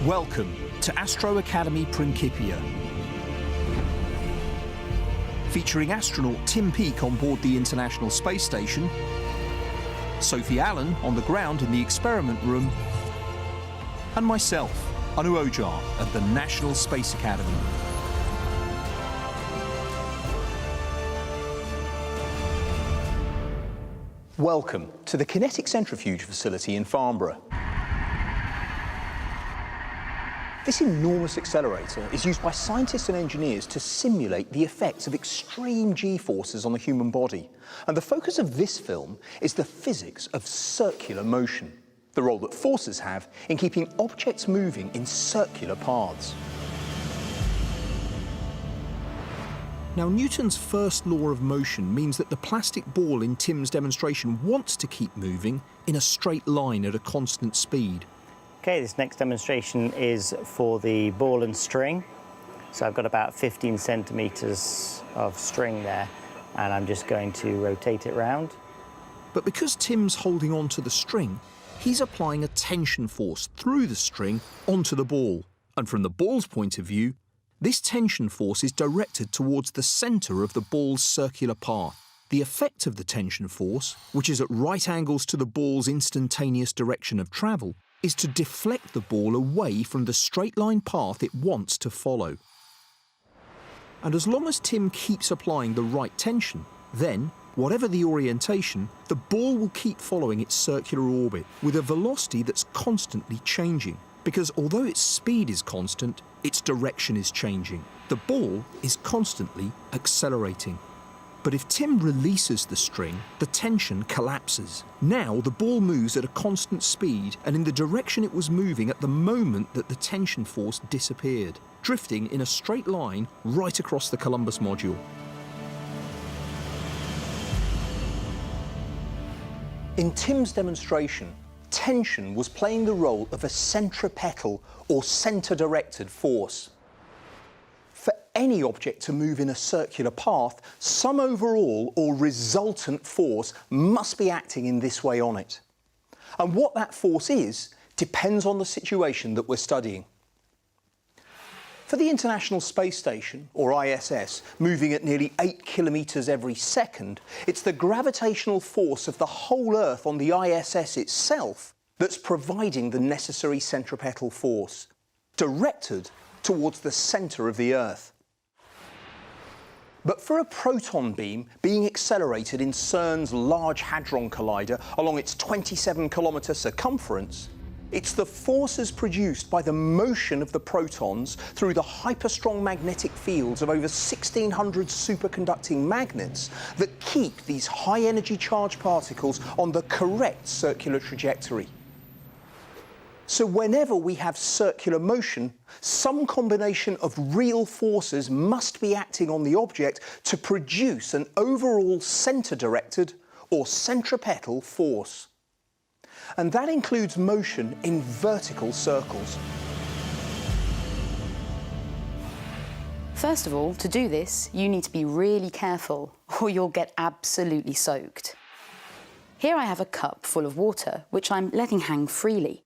Welcome to Astro Academy Principia. Featuring astronaut Tim Peake on board the International Space Station, Sophie Allen on the ground in the experiment room, and myself, Anu Ojar, at the National Space Academy. Welcome to the Kinetic Centrifuge facility in Farnborough. This enormous accelerator is used by scientists and engineers to simulate the effects of extreme G-forces on the human body. And the focus of this film is the physics of circular motion, the role that forces have in keeping objects moving in circular paths. Now, Newton's first law of motion means that the plastic ball in Tim's demonstration wants to keep moving in a straight line at a constant speed. Okay, this next demonstration is for the ball and string. So I've got about 15 centimetres of string there, and I'm just going to rotate it round. But because Tim's holding on to the string, he's applying a tension force through the string onto the ball. And from the ball's point of view, this tension force is directed towards the centre of the ball's circular path. The effect of the tension force, which is at right angles to the ball's instantaneous direction of travel, is to deflect the ball away from the straight-line path it wants to follow. And as long as Tim keeps applying the right tension, then, whatever the orientation, the ball will keep following its circular orbit with a velocity that's constantly changing. Because although its speed is constant, its direction is changing. The ball is constantly accelerating. But if Tim releases the string, the tension collapses. Now the ball moves at a constant speed and in the direction it was moving at the moment that the tension force disappeared, drifting in a straight line right across the Columbus module. In Tim's demonstration, tension was playing the role of a centripetal or center-directed force. For any object to move in a circular path, some overall or resultant force must be acting in this way on it. And what that force is depends on the situation that we're studying. For the International Space Station, or ISS, moving at nearly 8 kilometres every second, it's the gravitational force of the whole Earth on the ISS itself that's providing the necessary centripetal force, directed towards the centre of the Earth. But for a proton beam being accelerated in CERN's Large Hadron Collider along its 27-kilometre circumference, it's the forces produced by the motion of the protons through the hyperstrong magnetic fields of over 1,600 superconducting magnets that keep these high-energy charged particles on the correct circular trajectory. So whenever we have circular motion, some combination of real forces must be acting on the object to produce an overall center-directed or centripetal force. And that includes motion in vertical circles. First of all, to do this, you need to be really careful or you'll get absolutely soaked. Here I have a cup full of water, which I'm letting hang freely.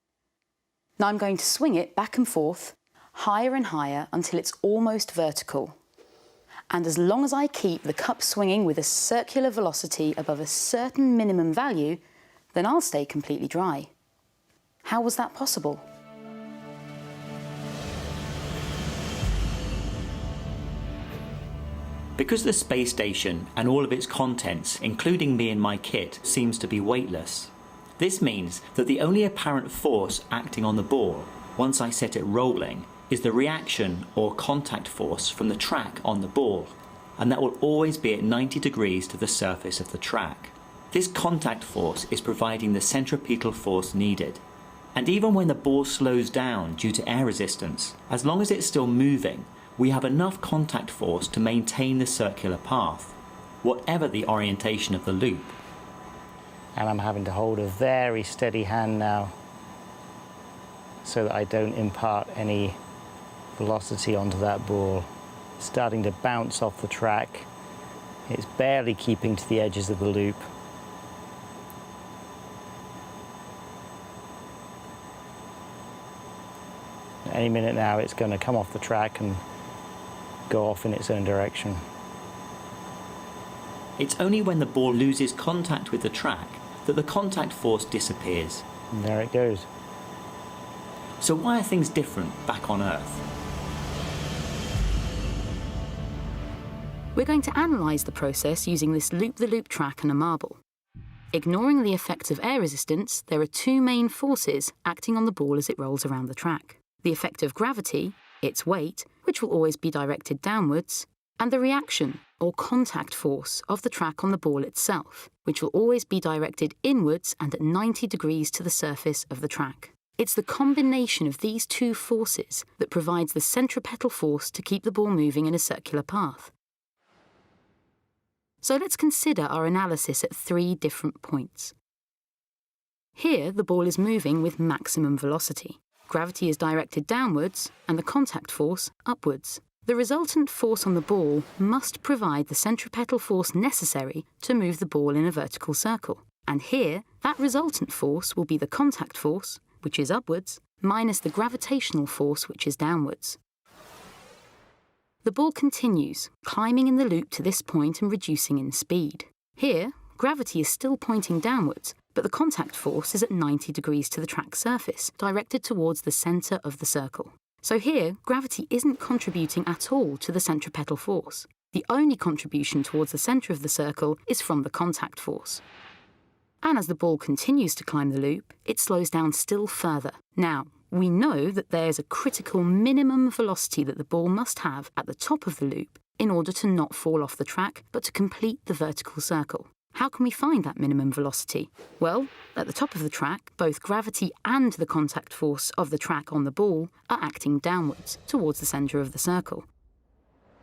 Now I'm going to swing it back and forth, higher and higher until it's almost vertical. And as long as I keep the cup swinging with a circular velocity above a certain minimum value, then I'll stay completely dry. How was that possible? Because the space station and all of its contents, including me and my kit, seems to be weightless. This means that the only apparent force acting on the ball, once I set it rolling, is the reaction or contact force from the track on the ball, and that will always be at 90 degrees to the surface of the track. This contact force is providing the centripetal force needed. And even when the ball slows down due to air resistance, as long as it's still moving, we have enough contact force to maintain the circular path, whatever the orientation of the loop. And I'm having to hold a very steady hand now so that I don't impart any velocity onto that ball. It's starting to bounce off the track. It's barely keeping to the edges of the loop. Any minute now it's going to come off the track and go off in its own direction. It's only when the ball loses contact with the track that the contact force disappears. And there it goes. So why are things different back on Earth? We're going to analyse the process using this loop-the-loop track and a marble. Ignoring the effects of air resistance, there are two main forces acting on the ball as it rolls around the track. The effect of gravity, its weight, which will always be directed downwards, and the reaction, or contact force, of the track on the ball itself, which will always be directed inwards and at 90 degrees to the surface of the track. It's the combination of these two forces that provides the centripetal force to keep the ball moving in a circular path. So let's consider our analysis at 3 different points. Here, the ball is moving with maximum velocity. Gravity is directed downwards and the contact force upwards. The resultant force on the ball must provide the centripetal force necessary to move the ball in a vertical circle. And here, that resultant force will be the contact force, which is upwards, minus the gravitational force, which is downwards. The ball continues, climbing in the loop to this point and reducing in speed. Here, gravity is still pointing downwards, but the contact force is at 90 degrees to the track surface, directed towards the centre of the circle. So here, gravity isn't contributing at all to the centripetal force. The only contribution towards the centre of the circle is from the contact force. And as the ball continues to climb the loop, it slows down still further. Now, we know that there's a critical minimum velocity that the ball must have at the top of the loop in order to not fall off the track, but to complete the vertical circle. How can we find that minimum velocity? Well, at the top of the track, both gravity and the contact force of the track on the ball are acting downwards, towards the centre of the circle.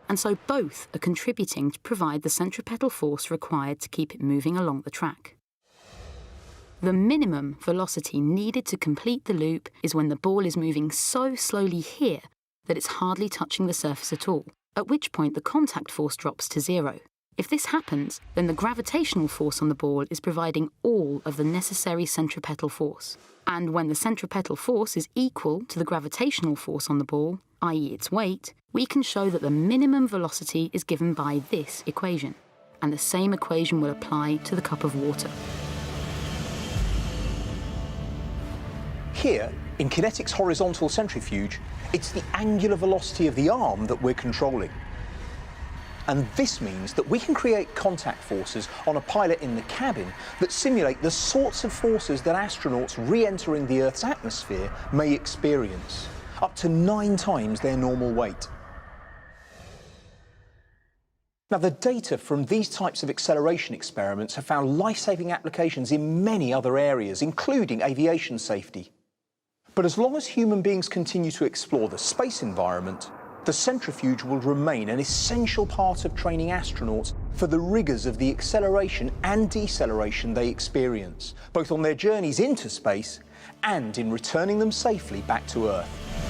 And so both are contributing to provide the centripetal force required to keep it moving along the track. The minimum velocity needed to complete the loop is when the ball is moving so slowly here that it's hardly touching the surface at all, at which point the contact force drops to 0. If this happens, then the gravitational force on the ball is providing all of the necessary centripetal force. And when the centripetal force is equal to the gravitational force on the ball, i.e. its weight, we can show that the minimum velocity is given by this equation. And the same equation will apply to the cup of water. Here, in kinetics horizontal centrifuge, it's the angular velocity of the arm that we're controlling. And this means that we can create contact forces on a pilot in the cabin that simulate the sorts of forces that astronauts re-entering the Earth's atmosphere may experience, up to 9 times their normal weight. Now, the data from these types of acceleration experiments have found life-saving applications in many other areas, including aviation safety. But as long as human beings continue to explore the space environment, the centrifuge will remain an essential part of training astronauts for the rigours of the acceleration and deceleration they experience, both on their journeys into space and in returning them safely back to Earth.